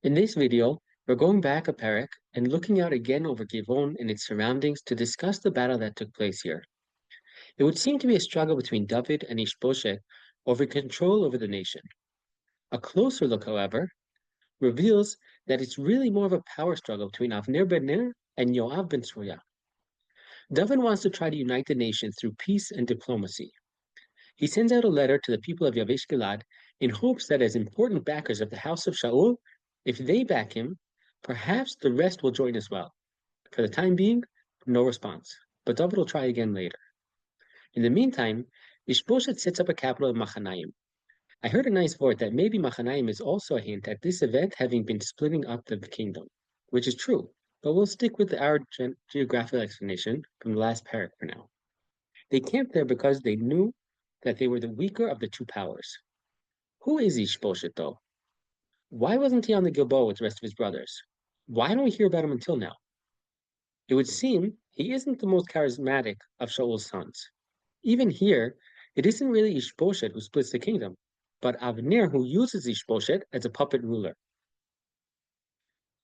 In this video, we're going back a parak and looking out again over Givon and its surroundings to discuss the battle that took place here. It would seem to be a struggle between David and Ishbosheth over control over the nation. A closer look, however, reveals that it's really more of a power struggle between Avner ben Ner and Yoav ben Zuriah. David wants to try to unite the nation through peace and diplomacy. He sends out a letter to the people of Yavesh Gilad in hopes that as important backers of the house of Shaul, if they back him, perhaps the rest will join as well. For the time being, no response, but David will try again later. In the meantime, Ishbosheth sets up a capital in Machanaim. I heard a nice word that maybe Machanaim is also a hint at this event having been splitting up the kingdom, which is true, but we'll stick with our geographical explanation from the last parak for now. They camped there because they knew that they were the weaker of the two powers. Who is Ishbosheth, though? Why wasn't he on the Gilboa with the rest of his brothers? Why don't we hear about him until now? It would seem he isn't the most charismatic of Shaul's sons. Even here, it isn't really Ishbosheth who splits the kingdom, but Avner who uses Ishbosheth as a puppet ruler.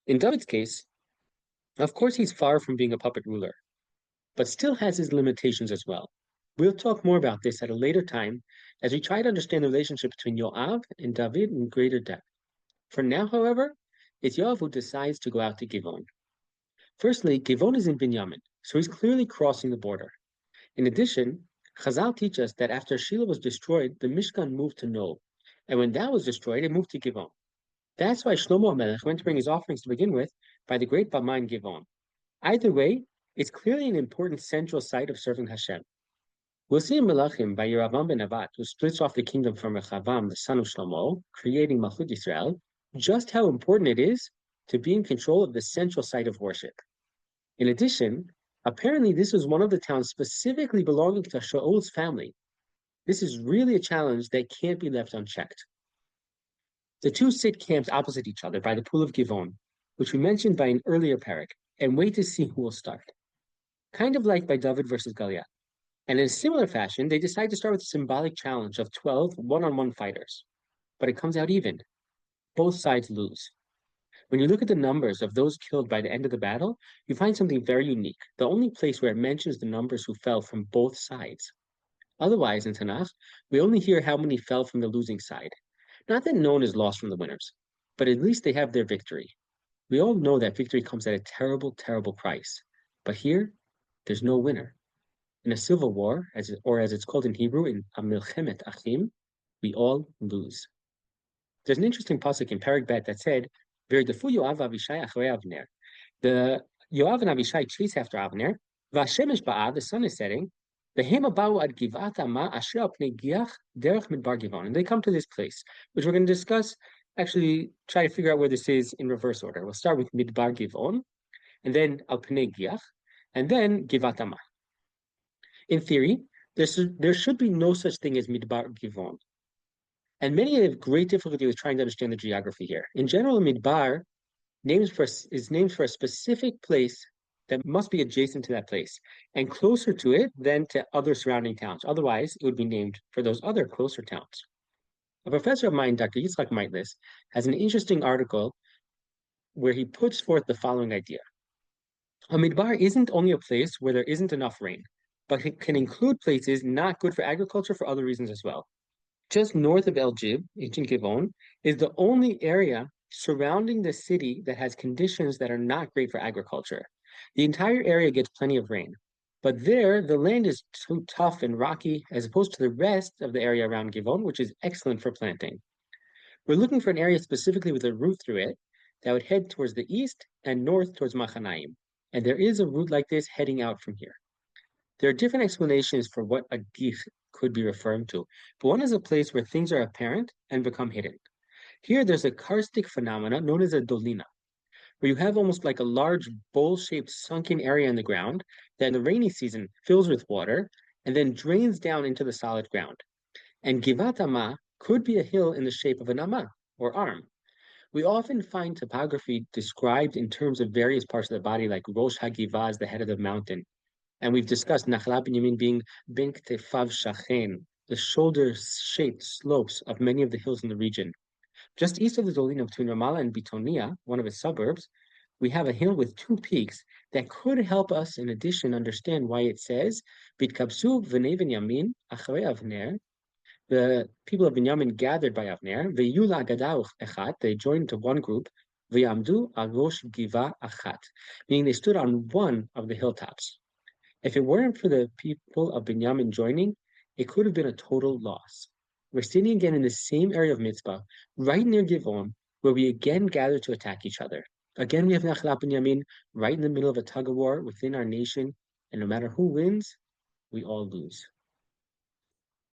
In David's case, of course he's far from being a puppet ruler, but still has his limitations as well. We'll talk more about this at a later time as we try to understand the relationship between Yoav and David in greater depth. For now, however, it's Yoav who decides to go out to Givon. Firstly, Givon is in Binyamin, so he's clearly crossing the border. In addition, Chazal teach us that after Shiloh was destroyed, the Mishkan moved to Nob, and when that was destroyed, it moved to Givon. That's why Shlomo HaMelech went to bring his offerings to begin with by the great Bama in Givon. Either way, it's clearly an important central site of serving Hashem. We'll see in Melachim by Yeravam ben Nevat, who splits off the kingdom from Rechavam, the son of Shlomo, creating Malchut Yisrael, just how important it is to be in control of the central site of worship. In addition, apparently this was one of the towns specifically belonging to Shaul's family. This is really a challenge that can't be left unchecked. The two sit camps opposite each other by the pool of Givon, which we mentioned by an earlier parak, and wait to see who will start. Kind of like by David versus Goliath. And in a similar fashion, they decide to start with a symbolic challenge of 12 one-on-one fighters. But it comes out even. Both sides lose. When you look at the numbers of those killed by the end of the battle, you find something very unique, the only place where it mentions the numbers who fell from both sides. Otherwise, in Tanakh, we only hear how many fell from the losing side. Not that no one is lost from the winners, but at least they have their victory. We all know that victory comes at a terrible, terrible price. But here, there's no winner. In a civil war, as it's called in Hebrew, in a milchemet achim, we all lose. There's an interesting pasuk in Perek Bet that said, "V'irdafu Yoav Avishai acharei Avner." The Yoav and Avishai chase after Avner. V'Hashemesh ba'av, the sun is setting. V'hem ba'u ad Givat Ama asher al pnei Giach derech midbar Givon, and they come to this place, which we're going to discuss. Actually, try to figure out where this is in reverse order. We'll start with midbar Givon, and then al pnei Giach, and then Givat Ama. In theory, there should be no such thing as midbar Givon. And many have great difficulty with trying to understand the geography here. In general, Midbar is named for a specific place that must be adjacent to that place and closer to it than to other surrounding towns. Otherwise, it would be named for those other closer towns. A professor of mine, Dr. Yitzchak Meitlis, has an interesting article where he puts forth the following idea. A Midbar isn't only a place where there isn't enough rain, but it can include places not good for agriculture for other reasons as well. Just north of El Jib, ancient Givon, is the only area surrounding the city that has conditions that are not great for agriculture. The entire area gets plenty of rain, but there the land is too tough and rocky as opposed to the rest of the area around Givon, which is excellent for planting. We're looking for an area specifically with a route through it that would head towards the east and north towards Machanaim, and there is a route like this heading out from here. There are different explanations for what a gich could be referring to, but one is a place where things are apparent and become hidden. Here, there's a karstic phenomena known as a dolina, where you have almost like a large bowl-shaped sunken area in the ground that in the rainy season fills with water and then drains down into the solid ground. And Givat Ama could be a hill in the shape of an ama, or arm. We often find topography described in terms of various parts of the body, like Rosh HaGivaz, the head of the mountain. And we've discussed Nachla Binyamin being Ben Ktefav Shachen, the shoulder-shaped slopes of many of the hills in the region. Just east of the Zolino, between Ramallah and Bitonia, one of its suburbs, we have a hill with two peaks that could help us, in addition, understand why it says, Bitkabsu v'nei Binyamin acharei Avner. The people of Binyamin gathered by Avner. Ve'yula agada echat. They joined into one group. Ve'amdu al rosh giva achat, meaning they stood on one of the hilltops. If it weren't for the people of Binyamin joining, it could have been a total loss. We're standing again in the same area of Mitzvah, right near Givon, where we again gather to attack each other. Again, we have Nachlat Binyamin right in the middle of a tug of war within our nation, and no matter who wins, we all lose.